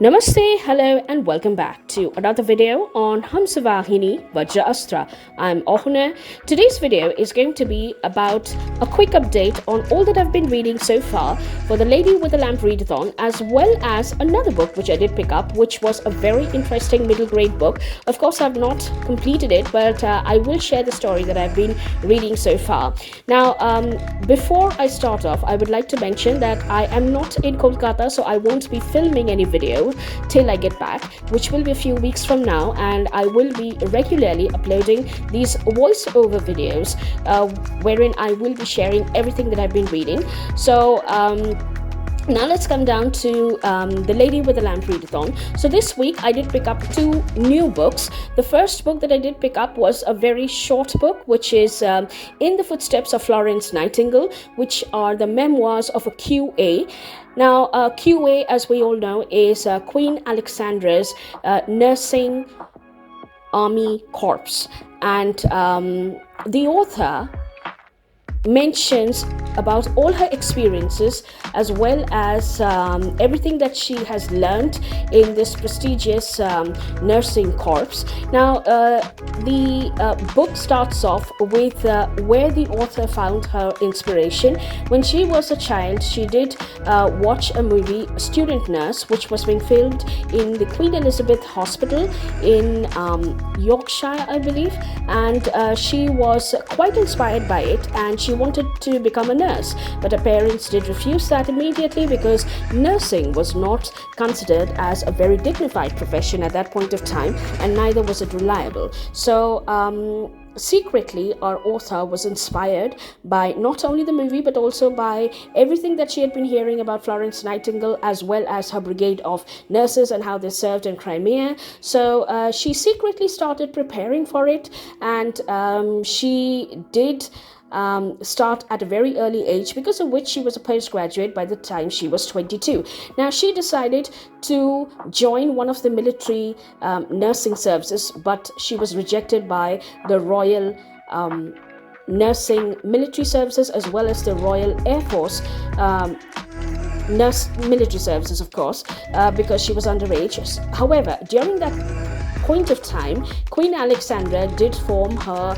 Namaste, hello, and welcome back to another video on Hamsavahini Vajra Astra. I'm Ohuna. Today's video is going to be about a quick update on all that I've been reading so far for the Lady with the Lamp Readathon, as well as another book which I did pick up, which was a very interesting middle grade book. Of course, I've not completed it, but I will share the story that I've been reading so far. Now, before I start off, I would like to mention that I am not in Kolkata, so I won't be filming any video till I get back, which will be a few weeks from now, and I will be regularly uploading these voiceover videos wherein I will be sharing everything that I've been reading. So now let's come down to the Lady with the Lamp Readathon. So this week I did pick up two new books. The first book that I did pick up was a very short book, which is In the Footsteps of Florence Nightingale, which are the memoirs of a QA. Now, QA, as we all know, is Queen Alexandra's nursing army corps. And the author mentions about all her experiences, as well as everything that she has learned in this prestigious nursing corps. Now, the book starts off with where the author found her inspiration. When she was a child, she did watch a movie, Student Nurse, which was being filmed in the Queen Elizabeth Hospital in Yorkshire, I believe, and she was quite inspired by it, and she wanted to become a nurse, but her parents did refuse that immediately because nursing was not considered as a very dignified profession at that point of time, and neither was it reliable. So secretly, our author was inspired by not only the movie but also by everything that she had been hearing about Florence Nightingale, as well as her brigade of nurses and how they served in Crimea. So she secretly started preparing for it, and she did start at a very early age, because of which she was a postgraduate by the time she was 22. Now, she decided to join one of the military nursing services, but she was rejected by the Royal Nursing Military Services, as well as the Royal Air Force Nurse Military Services, of course, because she was underage. However, during that point of time, Queen Alexandra did form her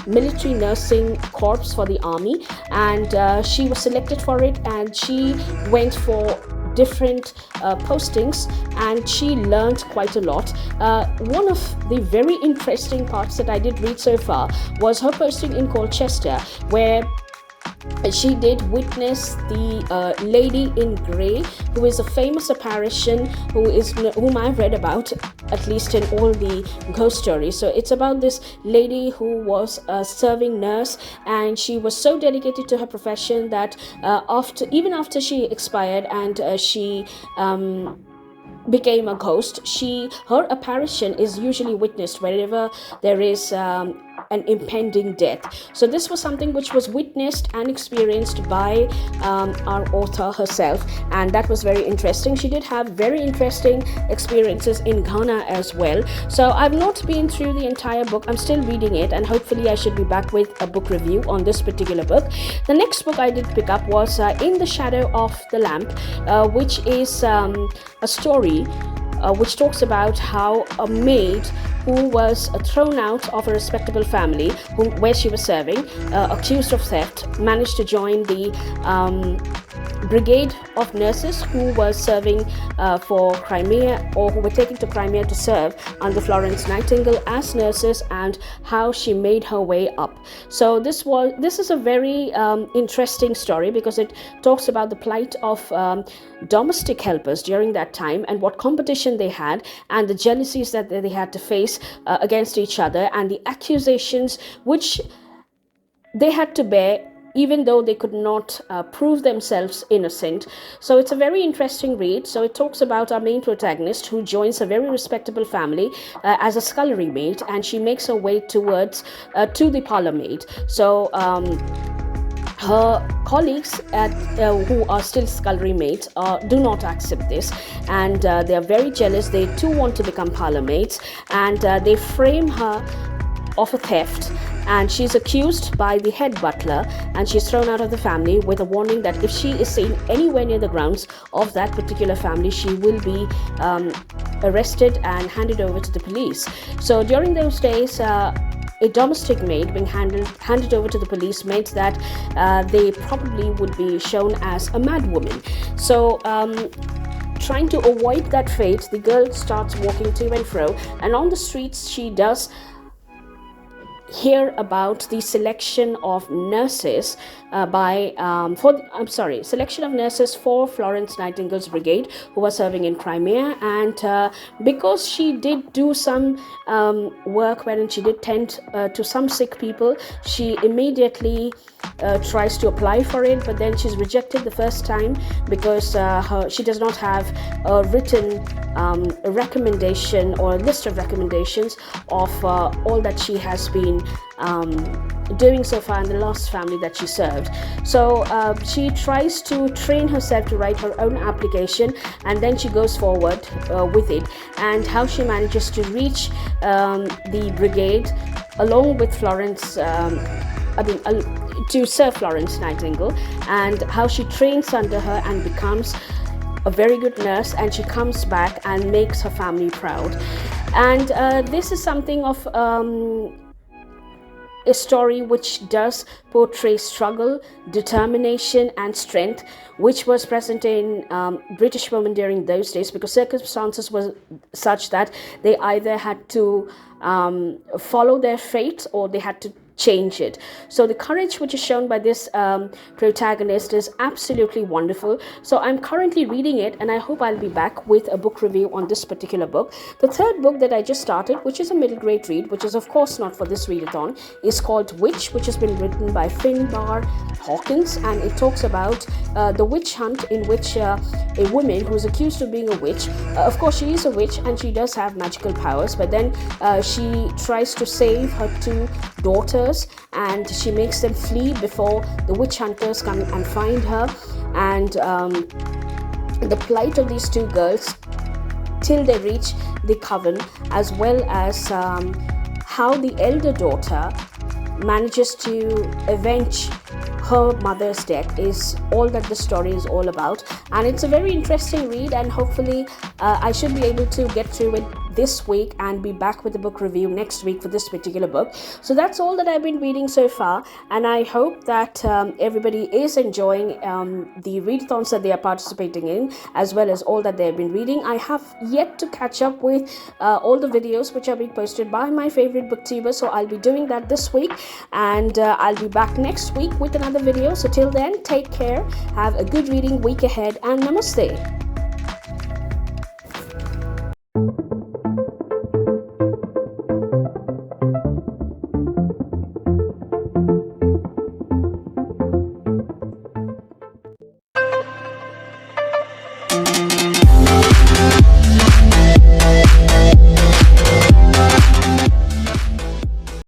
military nursing corps for the army, and she was selected for it, and she went for different postings, and she learned quite a lot. One of the very interesting parts that I did read so far was her posting in Colchester, where she did witness the lady in grey, who is a famous apparition whom I've read about, at least in all the ghost stories. So it's about this lady who was a serving nurse, and she was so dedicated to her profession that even after she expired and she became a ghost, her apparition is usually witnessed wherever there is an impending death. So this was something which was witnessed and experienced by our author herself, and that was very interesting. She did have very interesting experiences in Ghana as well. So I've not been through the entire book. I'm still reading it, and hopefully I should be back with a book review on this particular book. The next book I did pick up was In the Shadow of the Lamp, which is a story which talks about how a maid who was thrown out of a respectable family where she was serving, accused of theft, managed to join the brigade of nurses who were serving for Crimea, or who were taken to Crimea to serve under Florence Nightingale as nurses, and how she made her way up. So this is a very interesting story, because it talks about the plight of domestic helpers during that time, and what competition they had, and the jealousies that they had to face against each other, and the accusations which they had to bear, even though they could not prove themselves innocent. So it's a very interesting read. So it talks about our main protagonist, who joins a very respectable family as a scullery maid, and she makes her way towards to the parlour maid. So her colleagues who are still scullery maids do not accept this, and they are very jealous. They too want to become parlour maids, and they frame her of a theft, and she's accused by the head butler, and she's thrown out of the family with a warning that if she is seen anywhere near the grounds of that particular family, she will be arrested and handed over to the police. So during those days, a domestic maid being handed over to the police meant that they probably would be shown as a mad woman. So trying to avoid that fate, the girl starts walking to and fro, and on the streets she does hear about the selection of nurses selection of nurses for Florence Nightingale's brigade, who was serving in Crimea. And because she did do some work wherein she did tend to some sick people, she immediately tries to apply for it, but then she's rejected the first time because she does not have a written recommendation or a list of recommendations of all that she has been doing so far in the last family that she served. So she tries to train herself to write her own application, and then she goes forward with it, and how she manages to reach the brigade along with Florence, to serve Florence Nightingale, and how she trains under her and becomes a very good nurse, and she comes back and makes her family proud. And this is something of a story which does portray struggle, determination and strength, which was present in British women during those days, because circumstances were such that they either had to follow their fate or they had to change it. So the courage which is shown by this protagonist is absolutely wonderful. So I'm currently reading it, and I hope I'll be back with a book review on this particular book. The third book that I just started, which is a middle grade read, which is of course not for this readathon, is called Witch, which has been written by Finbar, Hawkins, and it talks about the witch hunt in which a woman who is accused of being a witch, of course she is a witch and she does have magical powers, but then she tries to save her two daughters, and she makes them flee before the witch hunters come and find her. And the plight of these two girls till they reach the coven, as well as how the elder daughter manages to avenge her mother's death, is all that the story is all about. And it's a very interesting read, and hopefully I should be able to get through it this week and be back with the book review next week for this particular book. So that's all that I've been reading so far, and I hope that everybody is enjoying the readathons that they are participating in, as well as all that they have been reading. I have yet to catch up with all the videos which are being posted by my favorite booktubers, so I'll be doing that this week, and I'll be back next week with another video. So till then, take care, have a good reading week ahead, and namaste.